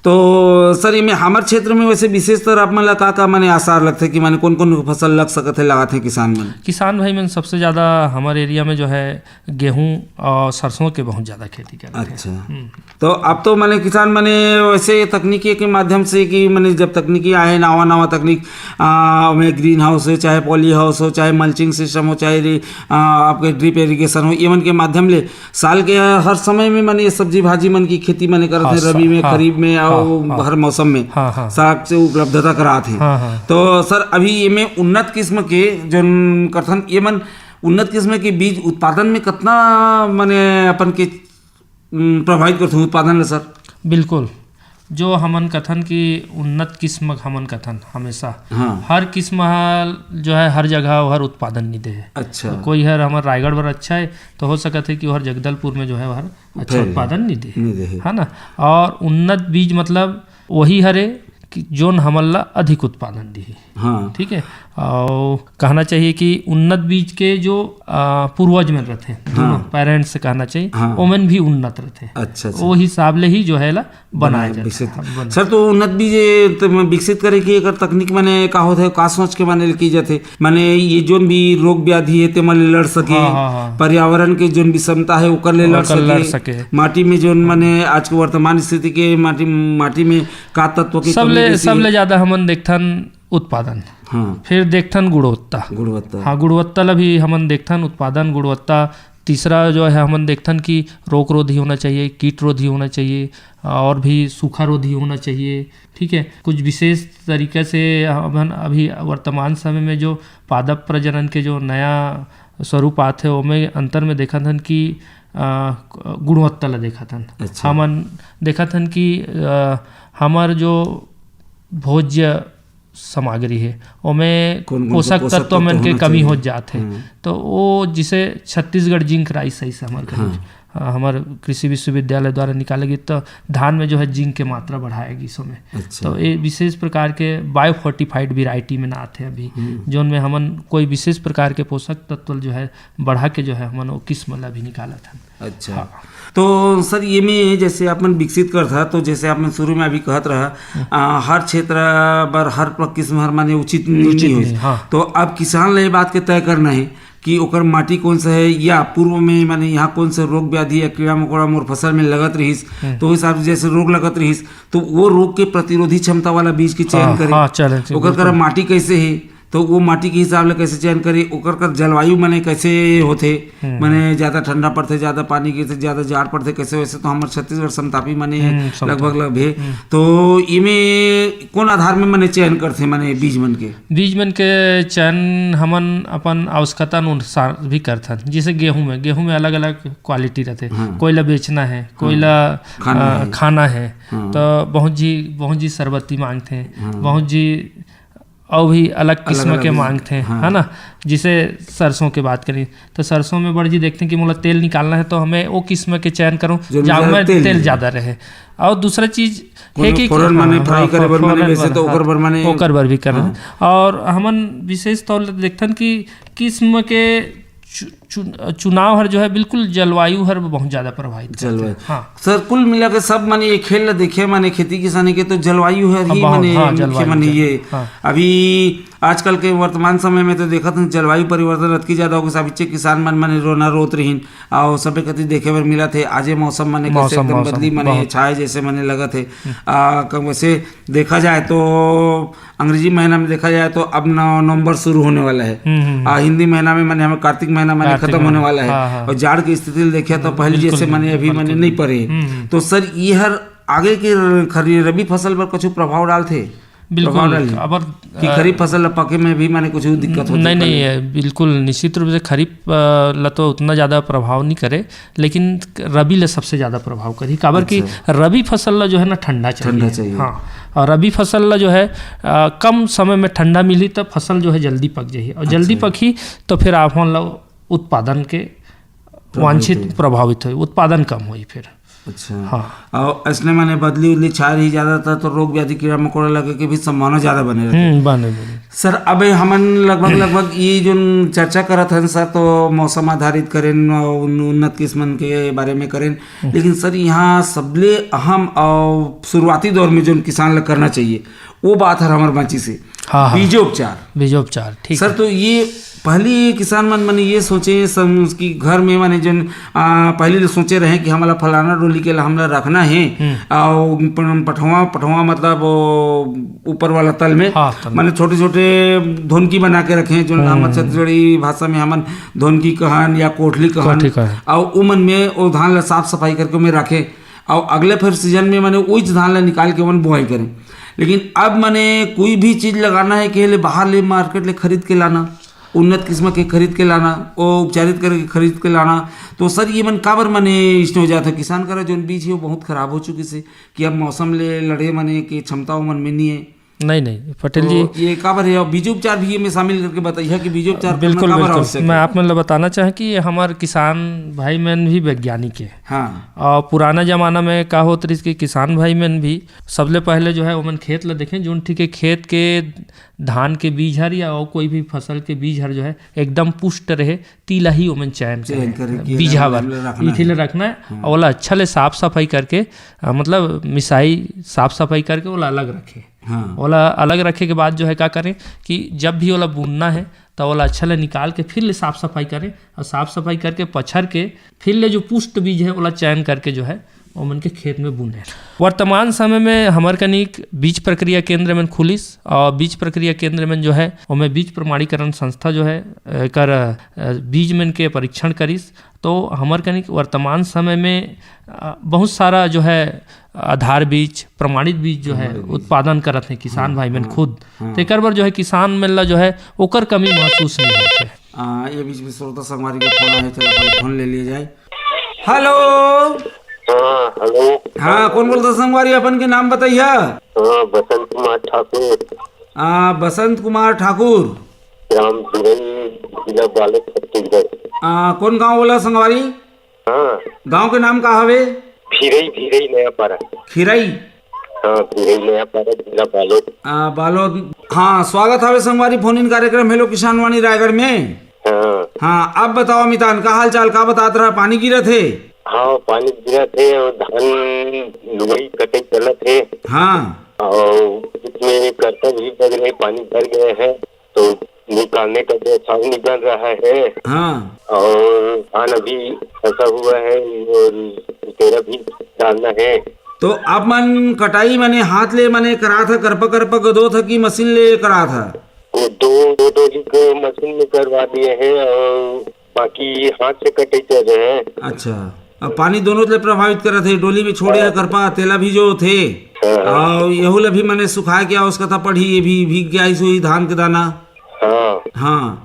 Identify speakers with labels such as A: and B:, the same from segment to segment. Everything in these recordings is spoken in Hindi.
A: तो सर ये हमारे क्षेत्र में वैसे विशेषतर आप मन का माने आसार लगते कि माने कौन कौन फसल लग सकते है लगाते हैं किसान भाई
B: मन सबसे ज़्यादा हमारे एरिया में जो है गेहूँ और सरसों के बहुत ज़्यादा खेती करते हैं।
A: अच्छा, तो अब तो माने किसान माने वैसे तकनीकी के माध्यम से कि माने जब तकनीकी आए नवा तकनीक में ग्रीन हाउस हो चाहे पॉली हाउस हो चाहे मल्चिंग सिस्टम हो चाहे आपके ड्रिप इरिगेशन हो इवन के माध्यम ले साल के हर समय में माने सब्जी भाजी मन की खेती माने करते हैं रबी में खरीफ में हर मौसम में साग से उपलब्धता कराते हैं। तो सर अभी ये में उन्नत किस्म के जो कथन ये मन उन्नत किस्म के बीज उत्पादन में कितना माने अपन के प्रभावित करते हैं उत्पादन सर?
B: बिल्कुल, जो हमन कथन की उन्नत किस्म हमन कथन हमेशा हर किस्म जो है हर जगह हर उत्पादन नहीं दे है।
A: अच्छा,
B: तो कोई हर हमारे रायगढ़ पर अच्छा है तो हो सकता है कि हर जगदलपुर में जो है हर अच्छा उत्पादन नहीं दे है ना। और उन्नत बीज मतलब वही हरे कि जोन हमला अधिक उत्पादन दी है। ठीक है, और कहना चाहिए कि उन्नत बीज के जो पूर्वज में रहते हैं दोनों पेरेंट्स से कहना चाहिए ओमन भी उन्नत रहते हैं।
A: अच्छा,
B: वो हिसाब ले ही जो है ला बनाया जाता है।
A: सर तो उन्नत बीज विकसित करे की अगर तकनीक माने का होता है का सोच के माने की जाते माने ये जोन भी रोग व्याधि है ते माने लड़ सके पर्यावरण के जोन विषमता है ओकर ले लड़ सके माटी में जोन माने आज के वर्तमान स्थिति के माटी में का तत्व के
B: सबले ज्यादा हमन देखथन उत्पादन फिर देखथन गुणवत्ता ला भी हमन देखथन उत्पादन गुणवत्ता। तीसरा जो है हमन देखथन कि रोग रोधी होना चाहिए, कीट रोधी होना चाहिए और भी सूखा रोधी होना चाहिए। ठीक है, कुछ विशेष तरीके से हमन अभी वर्तमान समय में जो पादप प्रजनन के जो नया स्वरूप आते हैं उनमें अंतर में देखा था कि गुणवत्ता ला देखा था।
A: अच्छा।
B: हमन देखा था कि हमार जो भोज्य सामग्री है उनमें पोषक तत्व में के कमी हो जाते हैं। तो वो जिसे छत्तीसगढ़ जिंक राइस सही से हमारे कृषि विश्वविद्यालय द्वारा निकालेगी तो धान में जो है जिंक की मात्रा बढ़ाएगी इसमें।
A: अच्छा।
B: तो ये विशेष प्रकार के बायोफोर्टिफाइड वेराइटी में ना आते हैं अभी जो उनमें हमन कोई विशेष प्रकार के पोषक तत्व जो है बढ़ा के जो है हमन वो किस्म ला भी निकाला था।
A: अच्छा, तो सर ये में जैसे अपन विकसित कर था तो जैसे आपने शुरू में अभी कहत रहा हर क्षेत्र पर हर किस्म हर माने उचित नहीं हो। तो अब किसान ले बात के तय करना है कि ओकर माटी कौन सा है या पूर्व में माने यहाँ कौन से रोग व्याधि या कीड़ा मकोड़ा मोर फसल में लगत रहीस तो हिसाब से जैसे रोग लगत रहीस तो वो रोग के प्रतिरोधी क्षमता वाला बीज के चयन करे। ओकर कर माटी कैसे है तो वो माटी के हिसाब से कैसे चयन करे ओकर कर जलवायु माने कैसे होते माने ज्यादा ठंडा पड़ते ज्यादा पानी के ज्यादा जाड़ पड़ते कैसे वैसे तो हमारे छत्तीसगढ़ समतापी माने लगभग है। तो इमें कौन आधार में माने चयन करते माने बीज मन के
B: चयन हमन अपन आवश्यकता अनुसार भी करथन। जैसे गेहूं में अलग अलग क्वालिटी रहते। कोई ला बेचना है कोई ला खाना है तो बहुत जी शरबती मांगते हैं बहुत जी और भी अलग किस्म के मांगते हैं है ना। जिसे सरसों की बात करें तो सरसों में बड़ी जी देखते हैं कि मुझे तेल निकालना है तो हमें वो किस्म के चयन करूं जहाँ में तेल ज़्यादा रहे। और दूसरा चीज है कि ओकर बर भी कर और हमन विशेष तौर पर देखते हैं कि किस्म के चुनाव हर जो है बिल्कुल जलवायु हर बहुत ज्यादा प्रभावित
A: जलवायु। सर कुल मिला के सब माने ये खेल देखे माने खेती किसानी के तो जलवायु है ही माने ये अभी आजकल के वर्तमान समय में तो देखा था जलवायु परिवर्तन अतकी ज्यादा हो गया किसान मन माने रोना रोत रहीन और सबे कति देखे बर मिला थे आजे मौसम माने कैसे एकदम बदली माने छाए जैसे माने लगा थे। वैसे देखा जाए तो अंग्रेजी महीना में देखा जाए तो अब नवंबर शुरू होने वाला है हिंदी महीना में माने हमें कार्तिक महीना माने खत्म होने वाला है और जाड़ की स्थिति देखा तो पहले जैसे माने अभी माने नहीं पड़े। तो सर ये हर आगे के रबी फसल पर कुछ प्रभाव डालते
B: बिल्कुल अब
A: खरीफ फसल पके में भी माने कुछ दिक्कत होती
B: नहीं है बिल्कुल निश्चित रूप से खरीफ ला तो उतना ज़्यादा प्रभाव नहीं करे लेकिन रबी ला सबसे ज़्यादा प्रभाव करी काबर की रबी फसल ला जो है ना ठंडा चाहिए। हाँ, और रबी फसल ला जो है कम समय में ठंडा मिली तो फसल जो है जल्दी पक जाए और जल्दी पकी तो फिर आप उत्पादन के वांछित प्रभावित हो उत्पादन कम हुई फिर
A: अच्छा।
B: हाँ।
A: और इसने माने बदली उदली छाया ही ज्यादा था तो रोग व्याधि कीड़ा मकोड़ा लगे के भी संभावना ज्यादा बने रहती।
B: बने
A: सर अब हमन लगभग ये जो चर्चा करत हन सर तो मौसम आधारित करें उन्नत किस्मन के बारे में करें, लेकिन सर यहाँ सबले अहम और शुरुआती दौर में जो किसान लग करना चाहिए वो बात है हमारे बाची से बीजोपचार। ठीक सर, तो ये पहली किसान मन ये सोचे उसकी घर में माने जो पहले सोचे रहे कि हमारा फलाना डोली के हमरा रखना है और पठवा मतलब ऊपर वाला तल में माने छोटे छोटे धोनकी बना के रखे जो छत्तीसगढ़ी भाषा में हमन धोनकी कहन या कोठली कहन, और उमन में वो धान ला साफ सफाई करके में रखे और अगले फिर सीजन में मैंने वही धान ला निकाल के मन बुआई करें। लेकिन अब मैंने कोई भी चीज लगाना है कि बाहर ले मार्केट ले खरीद के लाना, उन्नत किस्म के खरीद के लाना, वो उपचारित करके खरीद के लाना, तो सर ये मन काबर मने इसमें हो जाता है किसान का जो बीज है वो बहुत खराब हो चुकी से कि अब मौसम ले लड़े मने की क्षमता मन में नहीं है।
B: नहीं पटेल जी,
A: ये काबर है और बीजोपचार भी में शामिल करके बताइए कि बीजोपचार
B: बिल्कुल मैं आप में बताना चाहे कि हमारे किसान भाई मैन भी वैज्ञानिक है।
A: हाँ।
B: और पुराना जमाना में का होत रही कि किसान भाई मैन भी सबले पहले जो है वो खेत ला देखें जो ठीक है खेत के धान के बीज हर या और कोई भी फसल के बीज हर जो है एकदम पुष्ट रहे तीला ही ओमन चयन करे बीजा वाला रखना है और वाला अच्छा ले साफ सफाई करके मतलब मिसाई साफ सफाई करके वाला अलग रखे।
A: हाँ।
B: ओला अलग रखे के बाद जो है क्या करें कि जब भी ओला बुनना है तो ओला अच्छा ले निकाल के फिर ले साफ सफाई करें और साफ सफाई करके पछर के फिर ले जो पुष्ट बीज है ओला चयन करके जो है ओमन के खेत में बुने। वर्तमान समय में हमार कनिक बीज प्रक्रिया केंद्र में खुलिस और बीज प्रक्रिया केंद्र में जो है ओमे बीज प्रमाणीकरण संस्था जो है कर बीज में के परीक्षण करिस, तो हमार कनिक वर्तमान समय में बहुत सारा जो है आधार बीज प्रमाणित बीज जो है उत्पादन करत हैं किसान भाई मन खुद, तो एक बार जो है किसान मिलना जो है ओकर कमी महसूस नहीं होते।
A: ये बीच में श्रोता संगवारी का फोन आया, चलो फोन ले लिए जाए। हेलो।
C: हाँ हेलो।
A: हाँ कौन बोलता संगवारी, अपन के नाम बताइए।
C: बसंत कुमार ठाकुर।
A: बसंत कुमार ठाकुर,
C: ग्राम जिला बालोद छत्तीसगढ़।
A: कौन गांव बोला संगवारी?
C: हाँ
A: गांव के नाम का हवे?
C: खिरई नया पारा।
A: खिरई?
C: हाँ खिरई नया पारा जिला बालोद।
A: बालोद। हाँ स्वागत हवे संगवारी फोन इन कार्यक्रम हेलो किसान वाणी रायगढ़ में। हाँ अब बताओ मितान का हाल चाल, का बतात रहा? पानी गिरा थे?
C: हाँ पानी गिरा थे और धान लुगई कटे चला थे।
A: हाँ
C: और उसमें कर्ता भी लग रहे, पानी भर गए हैं तो निकालने का व्यवस्था निकल रहा है।
A: हाँ।
C: और धान अभी फंसा हुआ है और तेरा भी डालना है।
A: तो अब मन कटाई मने हाथ ले मने करा था करपा गदो था कि मशीन ले करा था?
C: वो दो मशीन में करवा दिए हैं और बाकी हाथ से कटे चल रहे हैं।
A: अच्छा, अब पानी दोनों से प्रभावित कर रहे थे, डोली में छोड़े करपा तेला भी जो थे और यहूला भी मैंने सुखा के उसका था पढ़ी ये भी भीग गया इस धान के दाना। हाँ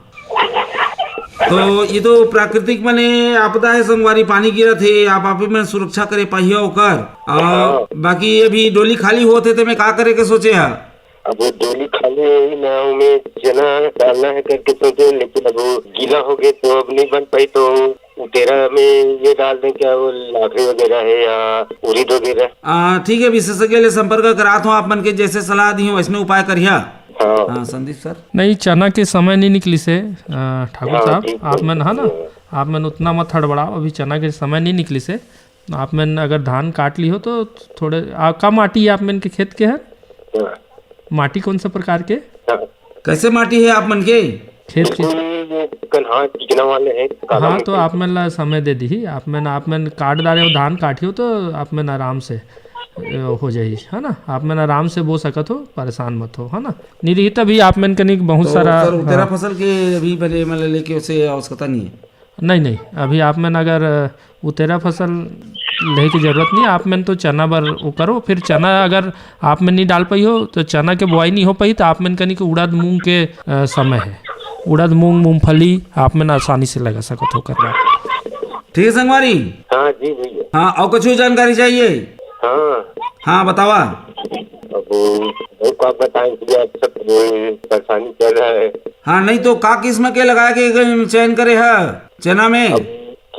A: तो ये तो प्राकृतिक मने आपदा है संगवारी, पानी गिरा थे आप में सुरक्षा करे पाहिए और बाकी ये भी डोली खाली होते थे मैं का करे के सोचे है?
C: अब वो डोली खाली है ना, में चना डालना है करके सोचे, लेकिन अब वो गीला हो गए तो अब नहीं बन पाई, तो तेरा में ये डाल दें क्या वो लाखड़ी वगैरह है या उड़ीद वगैरह।
A: ठीक है, विशेषज्ञ ले संपर्क करात हूँ आप मन के जैसे सलाह दी हो वैसने उपाय करिए। हाँ संदीप सर।
B: नहीं चना के समय नहीं निकली से ठाकुर साहब, आप मन है ना आप मन उतना मत हड़बड़ाओ, अभी चना के समय नहीं निकली से आप मन अगर धान काट ली हो तो थोड़े का माटी आप मन के खेत के है? माटी कौन सा प्रकार के?
A: कैसे माटी है आप मन के
B: खेत की?
C: वाले हैं।
B: हाँ तो आप मन ला समय दे दी, आप मन काट डाले हो धान काटियो तो आप मन आराम से हो जाए है ना, आप मन आराम से बो सकत हो, परेशान मत हो है ना। निरहित अभी आप मन कनिक बहुत तो सारा
A: तेरा फसल के अभी भले मतलब लेके उसे आवश्यकता नहीं है?
B: नहीं अभी आप मन अगर उतेरा फसल ले की जरूरत नहीं, आप मन तो चना बर वो करो, फिर चना अगर आप मन नहीं डाल पाई हो तो चना के बुआई नहीं हो पाई तो आप मन कनिक उड़द मूंग के समय है, उड़द मूंग मूंगफली आप मन आसानी से लगा सकते हो करना।
A: ठीक है संगवारी।
C: हाँ जी भैया।
A: हाँ और कुछ जानकारी चाहिए? हाँ बतावा।
C: अब बताएं सब परेशानी चल रहा है।
A: हाँ नहीं तो का किस्म के लगा के चयन करे है चना में?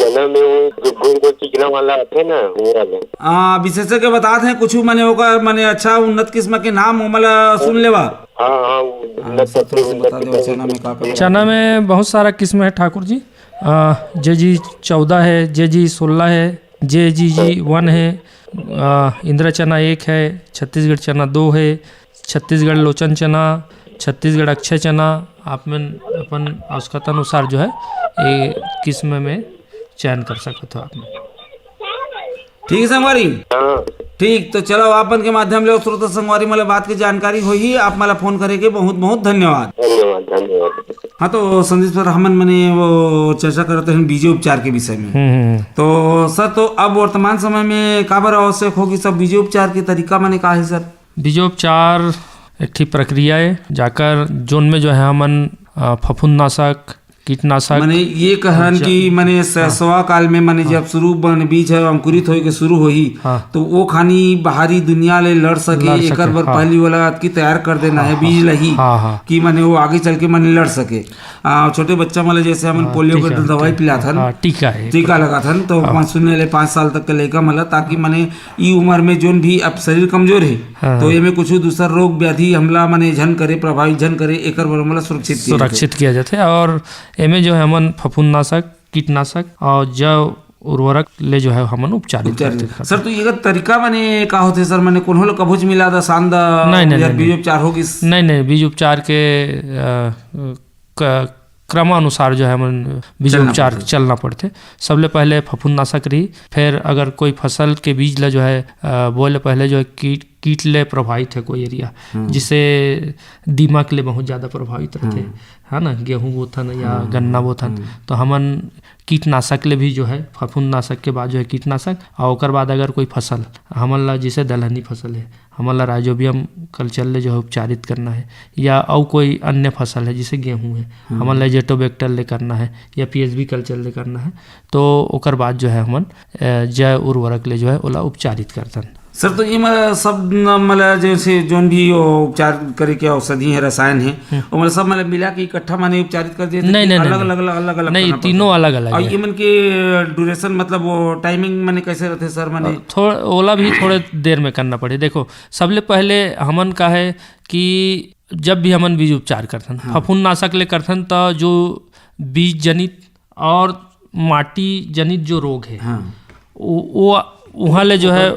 C: चना में वो जो गोल गोल चिकना वाला आते ना वो वाला।
A: विशेषज्ञ बताते हैं कुछ माने ओकर माने अच्छा उन्नत किस्म के नाम हमला सुन लेवा।
B: चना में बहुत सारा किस्म है ठाकुर जी। JG 14 है, JG 16 है, JGG1 है, इंदिरा चना 1 है, छत्तीसगढ़ चना 2 है, छत्तीसगढ़ लोचन चना, छत्तीसगढ़ अक्षय चना। आप में अपन आवश्यकता अनुसार जो है ये किस्म में चयन कर सकते हो आप।
A: ठीक है संगवारी, ठीक। तो चलो आपन के माध्यम ले श्रोता संगवारी मला बात की जानकारी हुई। आप मला फोन करेंगे, बहुत बहुत धन्यवाद।
C: धन्यवाद।
A: हाँ तो संदेश पर हमन मैंने वो चर्चा करते हैं बीजो उपचार के विषय में। तो सर तो अब वर्तमान समय में काबर आवश्यक होगी सब बीजो उपचार के तरीका मैंने कहा है सर?
B: बीजोपचार एक ठीक प्रक्रिया है जाकर जोन में जो है हमन फफूंदनाशक कीटनाशक
A: माने ये कहन कि माने सवा काल में माने जब शुरू बन बीज है अंकुरित होए के शुरू होही तो वो खानी बाहरी दुनिया ले लड़ सके एकर बर पहली वाला की तैयार कर देना है बीज लही कि माने वो आगे चल के माने लड़ सके। छोटे बच्चा माने जैसे हमन पोलियो के दवाई पिलाथन, टीका लगाथन तो 5 साल तक के लड़का मतलब ताकि माने ई उम्र में जोन भी अब शरीर कमजोर है तो ये कुछ दूसरा रोग व्याधि हमला माने झन करे प्रभावित झन करे एकर बर मतलब सुरक्षित
B: किया जाते है। और एमे जो है हमन फफूंदनाशक कीटनाशक और जैव उर्वरक ले जो है हमन उपचारित करते हैं।
A: सर तो ये तरीका माने का होते सर माने कोन होल कभुज मिला दा सांदा या बीज उपचार होगी?
B: नहीं बीज उपचार के क्रमानुसार जो है हमन बीज उपचार चलना पड़ते। सबले पहले फफूंदनाशक रही, फिर अगर कोई फसल के बीज ले जो है बोले पहले जो है कीट ले प्रभावित है कोई एरिया, जिसे दीमक ले बहुत ज़्यादा प्रभावित रहते है ना, गेहूँ बोथन या गन्ना बोथन तो हमन कीटनाशक ले भी जो है फफूंदनाशक के बाद जो है कीटनाशक और ओकर बाद अगर कोई फसल हमन ला जैसे दलहनी फसल है हमन ला राइजोबियम कल्चर ले जो है उपचारित करना है, या और कोई अन्य फसल है जैसे गेहूँ है हमन ला एजेटोबैक्टर ले करना है या PSB कल्चर ले करना है तो ओकर बाद जो है हमन जैव उर्वरक ले जो है ओला उपचारित करतन।
A: सर तो ये सब मतलब जैसे जोन भी उपचार करे के औषधि है रसायन है वो मतलब सब मतलब मिला के इकट्ठा माने उपचारित कर दिए?
B: नहीं
A: अलग
B: नहीं तीनों अलग अलग।
A: और ये मन के ड्यूरेशन मतलब वो टाइमिंग माने कैसे रहते सर? माने
B: थोड़ा ओला भी थोड़े देर में करना पड़े। देखो सबले पहले हमन का है कि जब भी हमन बीज उपचार करथन फफूंदनाशक ले करथन तो जो बीज जनित और माटी जनित जो रोग है वो वहाँ ले जो है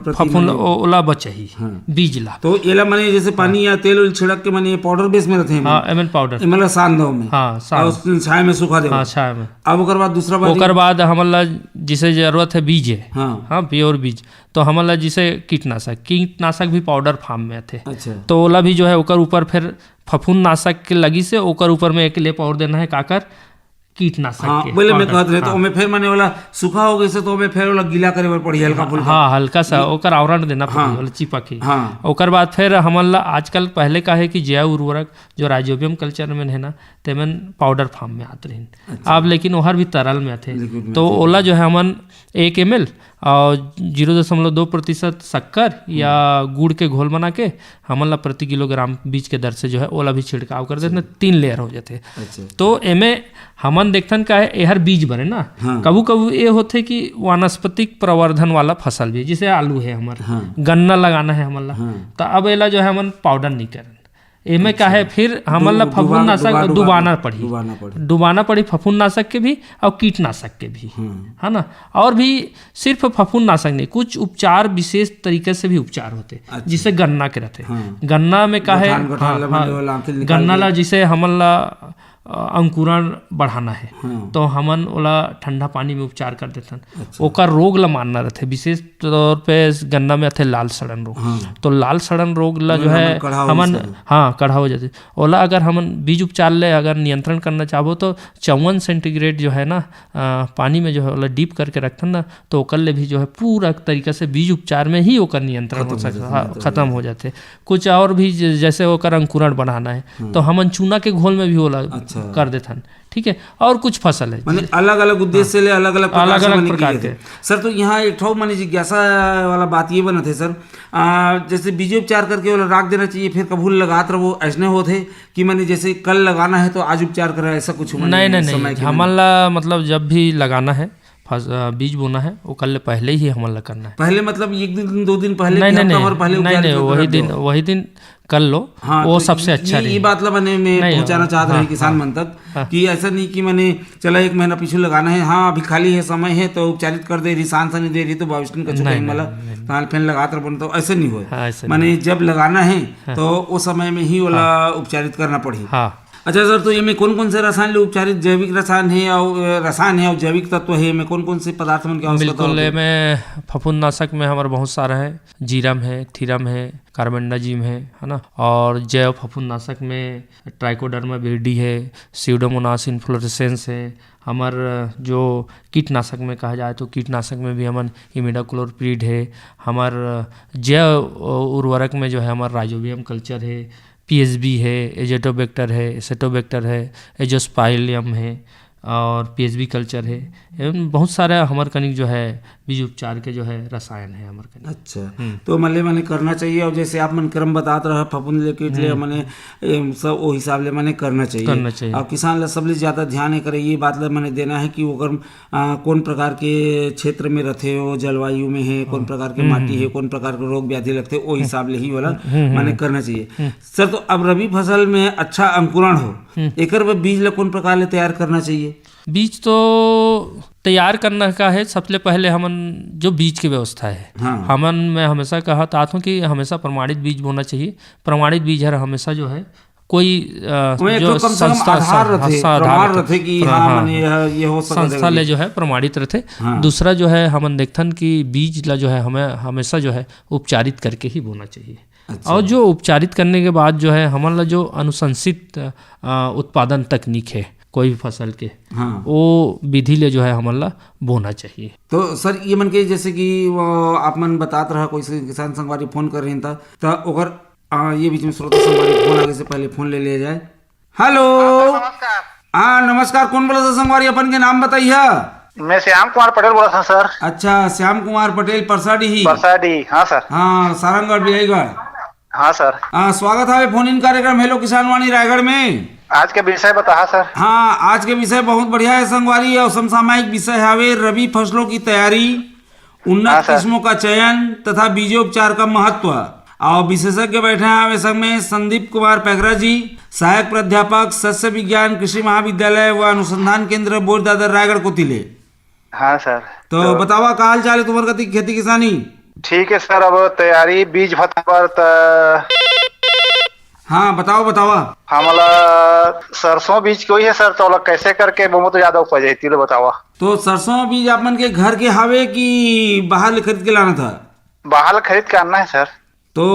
B: फफूंद ओला बचही बीज ला।
A: तो एला माने जैसे पानी या तेल छिड़क के माने पाउडर बेस में रहते हैं।
B: एमएन पाउडर
A: मतलब सान दो में छाया में सुखा दे।
B: छाया में।
A: अब ओकर बाद दूसरा बात
B: ओकर बाद हमन ला जिसे जरूरत है बीज है प्योर बीज तो हमन ला जिसे कीटनाशक भी पाउडर फॉर्म में थे।
A: अच्छा।
B: तो ओला भी जो है ओकर ऊपर फिर फफूंदनाशक के लगी से ओकर ऊपर में एक लेप और देना है काकर कीटनाशक के।
A: बोले मैं कहत रहे तो ओमे फिर माने वाला सूखा हो गए से तो ओमे फिर वाला गीला करे बर पड़ी हल्का फुल्का।
B: हल्का सा ओकर आवरण देना पड़ी वाला चिपक के। ओकर बाद फिर हमन ला आजकल पहले का है कि जैव उर्वरक जो राइजोबियम कल्चर में है ना तेमन पाउडर फॉर्म में आते रहे। अब लेकिन ओहर भी तरल में आते तो ओला जो है हमन 1 ml और 0.2% शक्कर या गुड़ के घोल बना के हमन ला प्रति किलोग्राम बीज के दर से जो है ओला भी छिड़काव कर देते 3 लेयर हो जाते। तो एमे हमन देखथन का है एहर बीज बने ना कबू कबू ये होते कि वानस्पतिक प्रवर्धन वाला फसल भी जैसे आलू है हमारा गन्ना लगाना है हमन ला तो अब एला जो है हमन पाउडर नहीं करन एमे का है फिर हमन ला फफूंदनाशक डुबाना पड़ी फफूंदनाशक के भी और कीटनाशक के भी है ना। और भी सिर्फ फफूंदनाशक नहीं कुछ उपचार विशेष तरीके से भी उपचार होते जिसे गन्ना के रहते। गन्ना में का है गन्ना ला जिसे हमन ला अंकुरण बढ़ाना है तो हमन ओला ठंडा पानी में उपचार कर देथन। ओकर रोग ला मानना रहते विशेष तौर पे गन्ना में आते लाल सड़न रोग तो लाल सड़न रोग ला जो है हमन कढ़ा हो जाते ओला अगर हमन बीज उपचार ले अगर नियंत्रण करना चाहो तो 54 सेंटीग्रेड जो है ना पानी में जो है ओला डीप करके रखथन ना तो ओकर ले भी जो है पूरा तरीका से बीज उपचार में ही ओकर नियंत्रण हो सकता खत्म हो जाते। कुछ और भी जैसे ओकर अंकुरण बढ़ाना है तो हमन चूना के घोल में भी ओला कर देथन। ठीक है। और कुछ फसल है
A: माने अलग अलग उद्देश्य से ले अलग अलग प्रकार के। सर तो यहाँ एक ठो माने जिज्ञासा वाला बात ये बना थे सर जैसे बीजोपचार करके वाला राख देना चाहिए फिर कबूल लगात रहो ऐसने होते कि माने जैसे कल लगाना है तो आज उपचार करा ऐसा कुछ
B: नहीं हमन ला मतलब जब भी लगाना है बीज बोना है वो कल पहले ही हमला करना है।
A: पहले मतलब एक दिन 2 दिन पहले
B: नहीं
A: पहले
B: वही दिन कर लो। हाँ, वो तो सबसे अच्छा
A: ये बात मैंने पहुंचाना चाहता रही किसान मन तक कि ऐसा नहीं कि मैंने चला 1 महीना पीछे लगाना है, हाँ अभी खाली है समय है तो उपचारित कर दे रही, सांस नहीं दे रही तो भविष्य का चुका मतलब फैन लगाकर बन, तो ऐसे नहीं हो। मैंने जब लगाना है तो उस समय में ही वाला उपचारित करना पड़ी। अच्छा सर, तो ये में कौन कौन से रसायन उपचारित जैविक रसायन है और जैविक तत्व है, में कौन कौन से पदार्थ में क्या?
B: बिल्कुल, में फफूंदनाशक में हमारा बहुत सारा है, जीरम है, थीरम है, कार्बेंडाजिम है ना, और जैव फफूंदनाशक में ट्राइकोडर्मा विरिडी है, स्यूडोमोनास इन्फ्लोरेसेंस है। हमार जो कीटनाशक में कहा जाए तो कीटनाशक में भी हमार इमिडाक्लोरप्रिड है। हमार जैव उर्वरक में जो है हमार राइजोबियम कल्चर है, PSB है, एजेटोबैक्टर है, एसेटोबैक्टर है, एजोस्पाइलियम है और PSB कल्चर है। एवं बहुत सारा हमार कनिक जो है बीज उपचार के जो है रसायन है हमार कनिक।
A: अच्छा, तो मैंने करना चाहिए, और जैसे आप मन क्रम बताते रहा फफूंद ले कीट ले मैंने सब वो हिसाब ले मैंने करना चाहिए। और किसान ला सबले ज्यादा ध्यान करे ये बात ला मैंने देना है कि वो कौन प्रकार के क्षेत्र में रहते हो, जलवायु में है, कौन प्रकार के माटी है, कौन प्रकार के रोग व्याधि लगते वो हिसाब ले ही वाला मैंने करना चाहिए। सर, तो अब रबी फसल में अच्छा अंकुरण हो एक बीज ला कौन प्रकार ले तैयार करना चाहिए?
B: बीज तो तैयार करना का है, सबसे पहले हमन जो बीज की व्यवस्था है, हमन मैं हमेशा कहता हूँ कि हमेशा प्रमाणित बीज बोना चाहिए। प्रमाणित बीज है हमेशा जो है कोई जो संस्था ले जो है प्रमाणित रहते। दूसरा जो है हमन देखथन कि बीज ला जो है हमें हमेशा जो है उपचारित करके ही बोना चाहिए। अच्छा। और जो उपचारित करने के बाद जो है हमारा जो अनुशंसित उत्पादन तकनीक है कोई भी फसल के, वो विधि ले जो है हमारा बोना चाहिए।
A: तो सर ये मन के जैसे कि आप मन बतात रहा कोई किसान संगवारी फोन कर रहे था ओकर ये बीच में श्रोता संगवारी फोन आगे से पहले फोन ले लिया जाए। हेलो, हाँ नमस्कार, कौन बोला था संगवारी? अपन के नाम बताइए।
D: मैं श्याम कुमार पटेल बोला था सर।
A: अच्छा, श्याम कुमार पटेल, परसाडी ही?
D: परसाडी, हाँ सर।
A: हाँ, सारंगगढ़ बिहाईगढ़।
D: हाँ सर।
A: स्वागत है फोन इन कार्यक्रम हेलो किसान वाणी रायगढ़ में।
D: आज के विषय बता सर।
A: हाँ, आज के विषय बहुत बढ़िया है संगवारी, और समसामयिक विषय है रबी फसलों की तैयारी, उन्नत किस्मों का चयन तथा बीजोपचार का महत्व। और विशेषज्ञ बैठे हैं इस में संदीप कुमार पैगरा जी, सहायक प्राध्यापक सस्य विज्ञान कृषि महाविद्यालय व अनुसंधान केंद्र बोर दादर रायगढ़ कोतिले।
D: हाँ सर।
A: तो बतावा का हाल चाल है तुम्हारे कति खेती किसानी? ठीक
D: है सर, अब तैयारी बीज भत्ता पर
A: हाँ बतावा।
D: हमारा सरसों बीज कोई है सर, तो कैसे करके वो तो ज्यादा उपज है बतावा।
A: तो सरसों बीज आप मन के घर के हावे कि बाहर खरीद के लाना था?
D: बाहर खरीद के आना है सर।
A: तो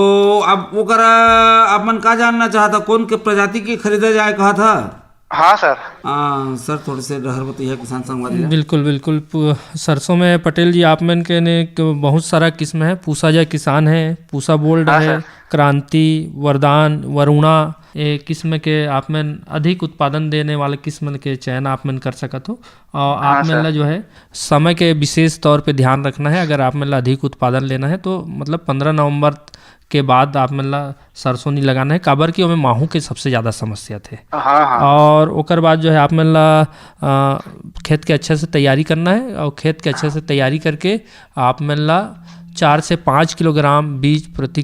A: अब वो कर आप मन का जानना चाहता कौन के प्रजाति की खरीदा जाए कहा था?
D: हाँ सर।
A: सर थोड़े से डहर बताइए किसान संगवारी।
B: बिल्कुल सरसों में पटेल जी आप मन के ने बहुत सारा किस्म है। पूसा जा किसान है, पूसा बोल्ड है, क्रांति, वरदान, वरुणा, ये किस्म के आप में अधिक उत्पादन देने वाले किस्म के चयन आप में कर सकत हो। और आप में ला जो है समय के विशेष तौर पे ध्यान रखना है। अगर आप में ला अधिक उत्पादन लेना है तो मतलब 15 नवंबर के बाद आप में ला सरसों नहीं लगाना है, काबर की ओमें माहू के सबसे ज़्यादा समस्या थे। और ओकर बाद जो है आप में ला खेत के अच्छे से तैयारी करना है, और खेत के अच्छे से तैयारी करके आप में ला 4 से 5 किलोग्राम बीज प्रति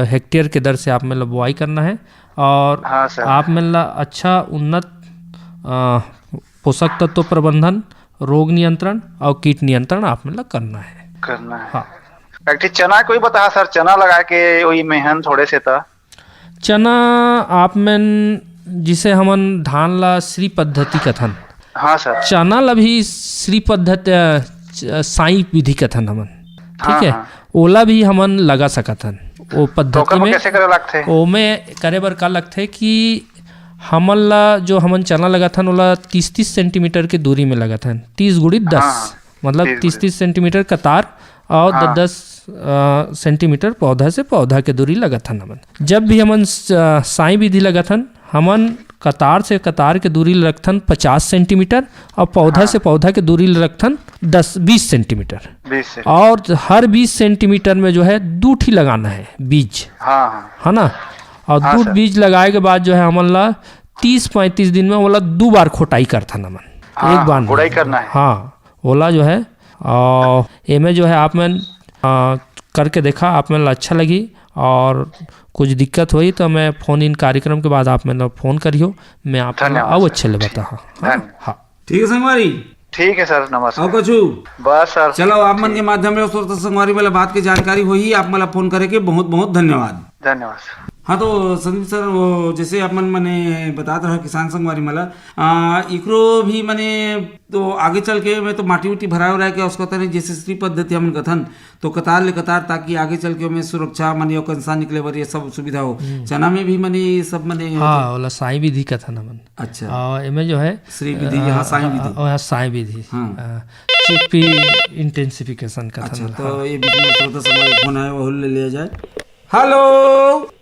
B: हेक्टेयर के दर से आप में ला बुआई करना है। और आप में ला अच्छा उन्नत पोषक तत्व प्रबंधन, रोग नियंत्रण और कीट नियंत्रण आप में ला करना है। हाँ,
D: चना कोई बता सर, चना लगा के वही मेहन थोड़े से था।
B: चना आप में जिसे हमन धान ला श्री पद्धति कथन।
D: हाँ सर।
B: चना ला भी श्री पद्धति साई विधि कथन हमन, ठीक है। ओला भी हमन लगा सकथन वो पद्धति में।
D: कैसे करे लगथे?
B: ओ में करे बर का लगथे कि हमन ला जो हमन चना लगाथन ओला 30-30 सेंटीमीटर के दूरी में लगाथन। 30 गुड़ी 10 मतलब 30-30 सेंटीमीटर कतार और 10 सेंटीमीटर पौधा से पौधा के दूरी लगाथन हमन। जब भी हमन साई विधि लगाथन हमन कतार से कतार के दूरी रखथन 50 सेंटीमीटर और पौधा से पौधा के दूरी रखथन 20 सेंटीमीटर। और हर 20 सेंटीमीटर में जो है दूठी लगाना है बीज, है ना। और दूठ बीज लगाए के बाद जो है हमन ला 30-35 दिन में ओला 2 बार खोटाई करथन हमन। एक बार
D: खोटाई करना है।
B: हाँ, ओला जो है और एमे जो है आप मन करके देखा, आप मन अच्छा लगी और कुछ दिक्कत हुई तो मैं फोन इन कार्यक्रम के बाद आप मैंने फोन करियो, मैं आपको अच्छे ले बता। हाँ
A: ठीक है संगवारी,
D: ठीक है सर, नमस्कार।
A: और कछु
D: बस सर,
A: चलो आप मन के माध्यम से संगवारी वाला बात की जानकारी हुई, आप मला फोन करे के बहुत बहुत धन्यवाद।
D: धन्यवाद सर।
A: हाँ तो संदीप सर, वो जैसे अपन मने बताते रहा किसान संगवारी मला इकरो भी मने तो आगे चल के मैं तो माटी उटी भरा रहा है कि उसका तरह जैसे श्री पद्धति हमन कथन तो कतार ले कतार, ताकि आगे चल के में सुरक्षा मने और इंसान निकले बर ये सब सुविधा हो। चना में भी मने सब मने
B: हाँ वाला साई विधि कथन हमन।
A: अच्छा,
B: और इनमें जो है
A: श्री विधि, यहाँ साई विधि,
B: यहाँ साई विधि चिपी इंटेंसिफिकेशन कथन।
A: अच्छा, तो ये बीच में श्रोता समाज फोन आया वो ले लिया जाए। हेलो।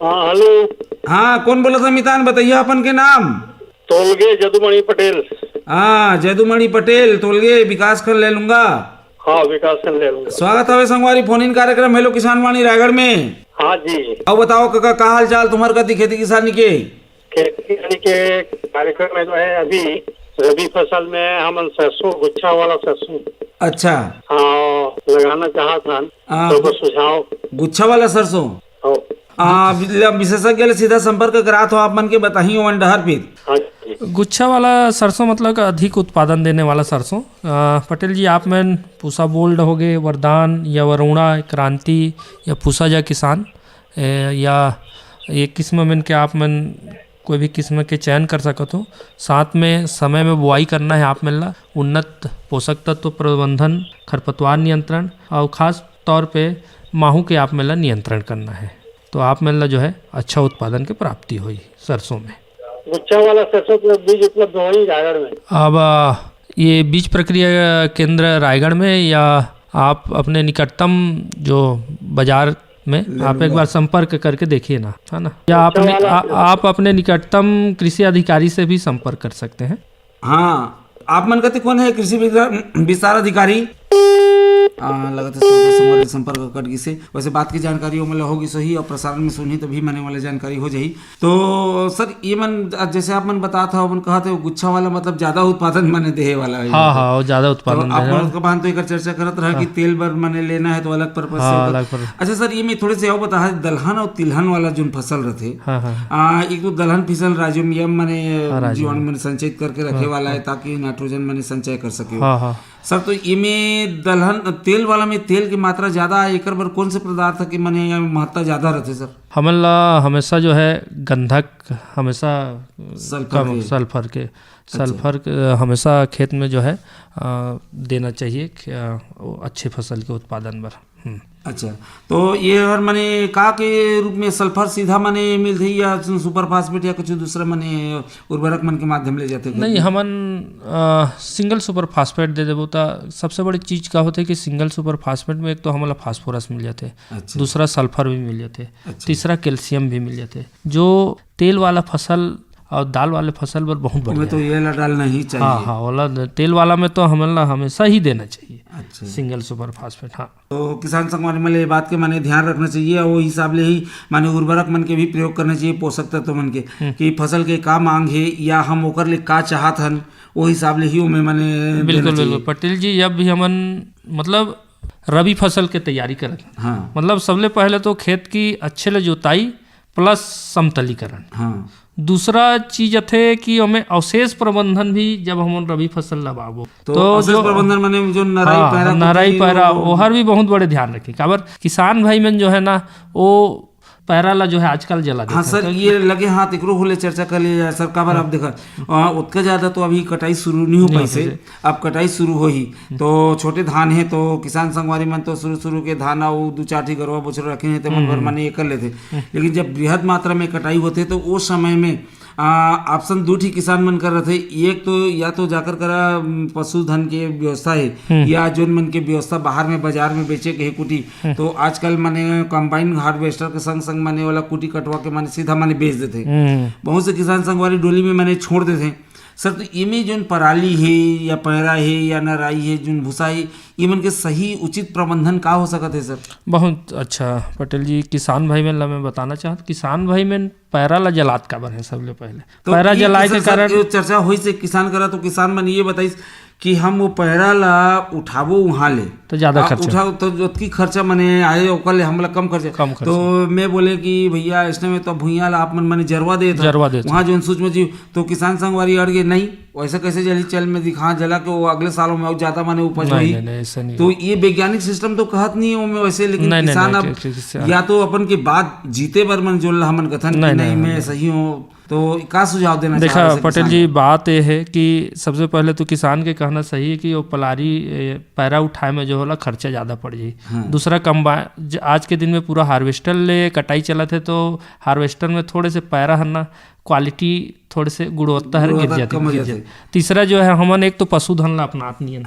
C: हाँ हेलो।
A: हाँ कौन बोला था मितान, बताइए अपन के नाम।
C: तोलगे जदुमणि पटेल।
A: हाँ जदुमणि पटेल तोलगे, विकास कर ले लूंगा।
C: हाँ विकास कर ले लूंगा।
A: स्वागत है संगवारी फोन इन कार्यक्रम हेलो किसान वाणी रायगढ़ में।
C: हाँ जी।
A: अब बताओ काका का हाल चाल तुम्हारे कति खेती किसानी के?
C: खेती के कार्यक्रम में जो है अभी रबी फसल में हम सरसों, गुच्छा वाला सरसों
A: अच्छा
C: हाँ लगाना चाहा था, तो सुझाव।
A: गुच्छा वाला सरसों विशेषज्ञ सीधा संपर्क करा तो आप मन के बताइए वन डहर फिर।
B: गुच्छा वाला सरसों मतलब अधिक उत्पादन देने वाला सरसों। पटेल जी आप में पूसा बोल्ड हो गए, वरदान या वरुणा, क्रांति या पूसा जा किसान या एक किस्म में के आप मन कोई भी किस्म के चयन कर सकते हो। साथ में समय में बुआई करना है आप मिलना, उन्नत पोषक तत्व प्रबंधन, खरपतवार नियंत्रण और ख़ास तौर पे माहू के आप मिलना नियंत्रण करना है, तो आप मिलना जो है अच्छा उत्पादन की प्राप्ति हुई सरसों में।
C: गुच्छा वाला सरसों का बीज उपलब्ध हो ही रायगढ़ में।
B: अब ये बीज प्रक्रिया केंद्र रायगढ़ में या आप अपने निकटतम जो बाजार में आप एक बार संपर्क करके देखिए ना, है ना, या आप अपने निकटतम कृषि अधिकारी से भी संपर्क कर सकते हैं।
A: हाँ आप मन कहते कौन है कृषि विस्तार अधिकारी? लगता है संपर्क कर से वैसे बात की जानकारी मतलब होगी सही और प्रसारण में सुनी तभी मैंने वाला जानकारी हो जाही। तो सर ये मन जैसे आप मन बता था मन कहा था गुच्छा वाला मतलब ज्यादा उत्पादन माने देहे वाला है।
B: हाँ हाँ वो ज्यादा उत्पादन
A: तो आप बान तो एक चर्चा करत रहा कि तेल बर माने लेना है तो अलग पर्पज से। अच्छा सर ये मैं थोड़े से और बता दलहन और तिलहन वाला जो फसल रहते एक तो दलहन फिसल राजोमियम माने जीवाणु माने संचयित करके रखे वाला है ताकि नाइट्रोजन माने संचय कर सके। सर तो इमें दलहन तेल वाला में तेल की मात्रा ज्यादा है, एक बार कौन से पदार्थ की माने महत्ता ज्यादा रहते सर?
B: हमला हमेशा जो है गंधक हमेशा सल्फर हमेशा खेत में जो है देना चाहिए अच्छे फसल के उत्पादन पर।
A: अच्छा तो ये हर माने का के रूप में सल्फर सीधा माने मिलते या सुपर फास्फेट या कुछ दूसरा माने उर्वरक मन के माध्यम ले जाते?
B: नहीं हमन सिंगल सुपर फास्फेट दे देबो तो सबसे बड़ी चीज का होता है कि सिंगल सुपर फास्फेट में एक तो हमला फास्फोरस मिल जाते, दूसरा सल्फर भी मिल जाते, तीसरा कैल्शियम भी मिल जाते, जो तेल वाला फसल और दाल वाले फसल पर बहुत बढ़िया
A: तो ये डालना ही चाहिए।
B: हाँ वाला तेल वाला में तो हमला हमेशा ही देना चाहिए। अच्छा सिंगल सुपर फास्फेट। हाँ
A: तो किसान संगवारी माने बात के माने ध्यान रखना चाहिए और वो हिसाब ले ही माने उर्वरक मन के भी प्रयोग करना चाहिए, पोषक तत्व मन के कि फसल के का मांग है या हम ओकर ले का चाहत हन वो हिसाब ले ही में माने।
B: बिल्कुल बिल्कुल पटेल जी, जब भी हमन मतलब रबी फसल के तैयारी करत मतलब सबले पहले तो खेत की अच्छे ले जोताई प्लस समतलीकरण। दूसरा चीज थे कि हमें अवशेष प्रबंधन भी जब हम रबी फसल लगाबो
A: तो अवशेष प्रबंधन माने जो
B: नराई पैरा ओहर भी बहुत बड़े ध्यान रखे। काबर किसान भाई में जो है ना वो पैरा ला जो है आजकल जला देते।
A: हाँ सर ये लगे हाथ एकरो होले चर्चा कर लिया जाए सर। काबर आप देखा उतना ज्यादा तो अभी कटाई शुरू नहीं हो पाई से, अब कटाई शुरू हो ही तो छोटे धान है तो किसान संगवारी मन तो शुरू के धान और दो चार ठी गरवा बोचर रखे हैं तो मन भर माने ये कर लेते, लेकिन जब बृहद मात्रा में कटाई होते तो उस समय में ऑप्शन दो ठीक किसान मन कर रहे थे। एक तो या तो जाकर करा पशुधन के व्यवस्था है या जो मन के व्यवस्था बाहर में बाजार में बेचे के है कुटी, तो आजकल माने कंबाइन हार्वेस्टर के संग संग माने वाला कुटी कटवा के माने सीधा माने बेच देते। बहुत से किसान संगवारी डोली में माने छोड़ देते। सर तो इमें जो पराली है या पैरा है या नराई है जो भूसा है इमन के सही उचित प्रबंधन का हो सकता है सर?
B: बहुत अच्छा पटेल जी, किसान भाई में मैं बताना चाहता किसान भाई में पैरा ला जलात का बने सबले पहले तो पैरा जलाए के कारण
A: चर्चा हुई से किसान करा तो किसान मन ये बताइए कि हम वो पैरा ला उठाबो वहाँ ले
B: तो ज्यादा खर्चा
A: उठाओ तो जोतकी खर्चा मने आए ओकर ले हमला कम खर्चा तो मैं बोले कि भैया इसने में तो भुइया ला आप मने जरवा दे वहाँ जो सूक्ष्म जीव तो किसान संघवारी अड़ गए नहीं वैसा कैसे जली चल में दिखा जला के वो अगले सालों में ज्यादा माने उपज हुई तो ये वैज्ञानिक सिस्टम तो कहत नहीं है मैं वैसे लेकिन किसान अब या तो अपन की बात जीते बर मन जो हमन कथन नहीं मैं सही हूँ तो क्या सुझाव देना
B: देखा पटेल जी बात ये है कि सबसे पहले तो किसान के कहना सही है कि वो पलारी पैरा उठाए में जो होला खर्चा ज़्यादा पड़ जाए। दूसरा कंबाइन आज के दिन में पूरा हार्वेस्टर ले कटाई चला थे तो हार्वेस्टर में थोड़े से पैरा हरना क्वालिटी थोड़े से गुणवत्ता हर गिर जाती। तीसरा जो है हमन एक तो पशुधन ला अपनात नहीं है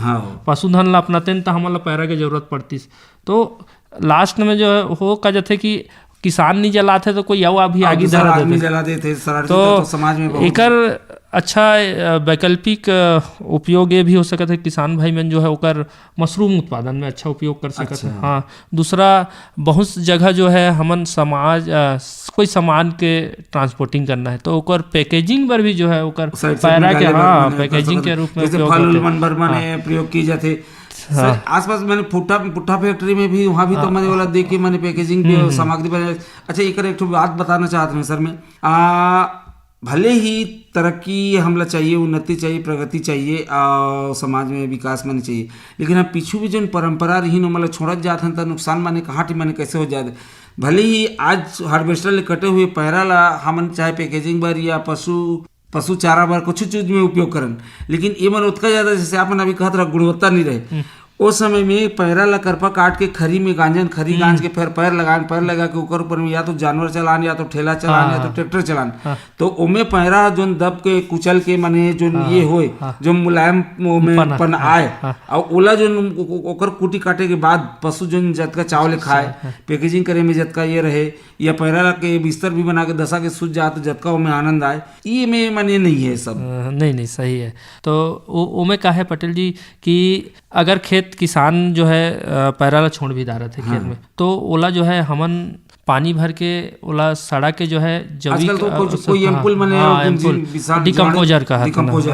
B: पशुधन ला अपनाते तो हमन ला पैरा की जरूरत पड़ती तो लास्ट में जो है हो का जाते कि किसान नहीं जलाते तो कोई और भी आगे
A: जला देते तो समाज में
B: एकर अच्छा वैकल्पिक उपयोग ये भी हो सकता है किसान भाई में जो है ओकर मशरूम उत्पादन में अच्छा उपयोग कर सकते हैं। हाँ दूसरा बहुत जगह जो है हमन समाज कोई सामान के ट्रांसपोर्टिंग करना है तो ओकर पैकेजिंग पर भी जो है ओकर पैरा के पैकेजिंग के रूप में
A: प्रयोग की जाते सर आसपास मैंने पुट्ठा फैक्ट्री में भी वहाँ भी तो मैंने बोला देखी मैंने पैकेजिंग भी सामग्री बने। अच्छा एक बात बताना चाहता हूँ सर मैं भले ही तरक्की हमला चाहिए उन्नति चाहिए प्रगति चाहिए और समाज में विकास माने चाहिए लेकिन हम पीछू भी जो परंपरा रही मतलब छोड़त जाते हैं तो नुकसान माने कहाँ माने कैसे हो जाते भले ही आज हार्वेस्टर ले कटे हुए पैरा ला हमन चाहे पैकेजिंग बर या पशु चारा बार कुछ चीज में उपयोग करन लेकिन ये मन उतना ज्यादा जैसे आपने अभी कहत रहा गुणवत्ता नहीं रहे उस समय में पैरा ला करपा काट के खरी में खरी गांज के फिर पैर लगा के ऊपर ऊपर में या तो जानवर चलान या तो ठेला चलान या तो ट्रैक्टर चलान तो ओमे पैरा जो दब के कुचल के माने जो ये होए जो मुलायम में पन आए और ओला जो ओकर कुटी काटे के बाद पशु जो जतका चावल खाए पैकेजिंग करे में जतका ये रहे या पैरा के बिस्तर भी बना के दशा के सूझ जाए तो जतका ओमे आनंद आए ये में माने नहीं है सब
B: नहीं सही है तो ओमे का है पटेल जी कि अगर खेत किसान जो है पैरा ला छोड़ भी डाला थे खेत में तो ओला जो है हमन पानी भर के ओला सड़ा के जो है जैविक डिकम्पोजर का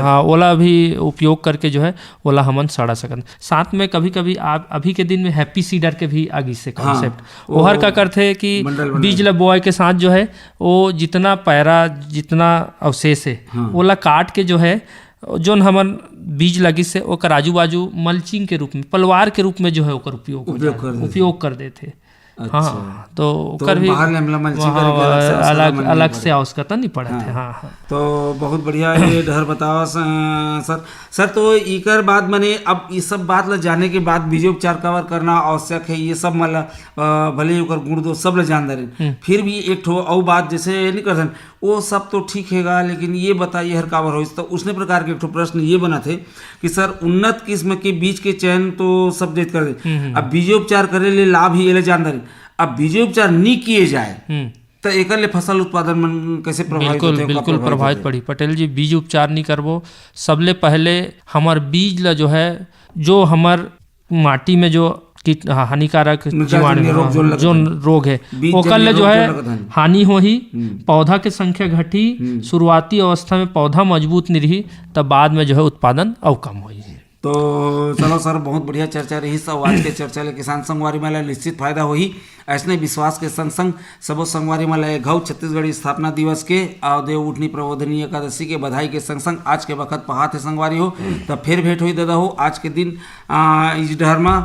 B: हाँ ओला भी उपयोग करके जो है ओला हमन सड़ा सकन। साथ में कभी कभी आप अभी के दिन में हैप्पी सीडर के भी आगे से कॉन्सेप्ट ओहर का करते कि बीज ला बोआई के साथ जो है वो जितना पैरा जितना अवशेष है ओला काट के जो है जोन हमन बीज लगी से ओकर आजू बाजू मल्चिंग के रूप में पलवार के रूप में जो है ओकर उपयोग कर देते। अच्छा। हाँ तो कर भी अलग से आवश्यकता नहीं पड़े थे। हाँ
A: तो बहुत बढ़िया ये डर बताओ सर तो इकर बाद मैंने अब ये सब बात ला जाने के बाद बीजोपचार कवर करना आवश्यक है ये सब मतलब भले ही गुण दो सब ला जानदार फिर भी एक ठो और बात जैसे नहीं कर वो सब तो ठीक हैगा लेकिन ये बताइए हर कावर हो तो उसने प्रकार के एक ठो प्रश्न ये बना थे कि सर उन्नत किस्म के बीज के चयन तो सब देख कर दे अब बीजोपचार करे ले लाभ ही ये जानदारी अब बीजोपचार नहीं किए जाए तो एक फसल उत्पादन मन कैसे प्रभावित होते
B: बिल्कुल प्रभावित पड़ी पटेल जी बीज उपचार नहीं करबो सबले पहले हमार बीज ला जो है जो हमार माटी में जो हानिकारक जीवाणु जो रोग है ओकर जो है हानि हो ही पौधा के संख्या घटी शुरुआती अवस्था में पौधा मजबूत नहीं रही तब बाद में जो है उत्पादन और कम हुई।
A: तो चलो सर बहुत बढ़िया चर्चा रही सब आज के चर्चा ले किसान संगवारी मेला निश्चित फायदा हो ही ऐसने विश्वास के संग संग सबो संगवारी मेला घऊ छत्तीसगढ़ी स्थापना दिवस के और देव उठनी प्रबोधनी एकादशी के बधाई के संग संग आज के वक्त पहात है संगवारी हो तब फिर भेंट हुई दादा हो आज के दिन इस डहर में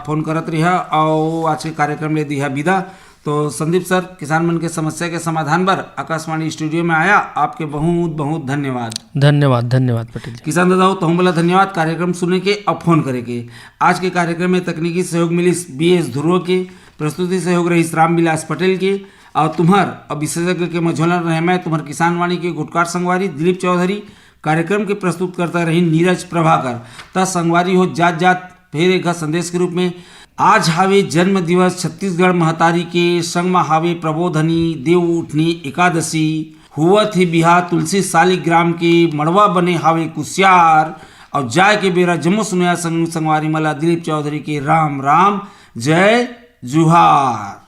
A: फोन करत रहा और आज के कार्यक्रम ले दिया विदा। तो संदीप सर किसान मन के समस्या के समाधान पर आकाशवाणी स्टूडियो में आया आपके बहुत बहुत धन्यवाद।
B: धन्यवाद पटेल जी।
A: किसान दादा तो हम बोला धन्यवाद कार्यक्रम सुनने के अब फोन करे के। आज के कार्यक्रम में तकनीकी सहयोग मिली BS ध्रुव के प्रस्तुति सहयोग रही राम विलास पटेल के और तुम्हार अब विशेषज्ञ के मझोला रहे मैं तुम्हार किसान वाणी के गुटकार संगवारी दिलीप चौधरी कार्यक्रम के प्रस्तुत करता रही नीरज प्रभाकर त संगवारी हो जात जात फिर एक संदेश के रूप में आज हावे जन्म दिवस छत्तीसगढ़ महतारी के संग में हावे प्रबोधनी देव उठनी एकादशी हुआ थी बिहा तुलसी सालिग्राम के मड़वा बने हावे कुसियार और जाय के बेरा जम्मू सुनया संगवारी मला दिलीप चौधरी के राम राम जय जुहार।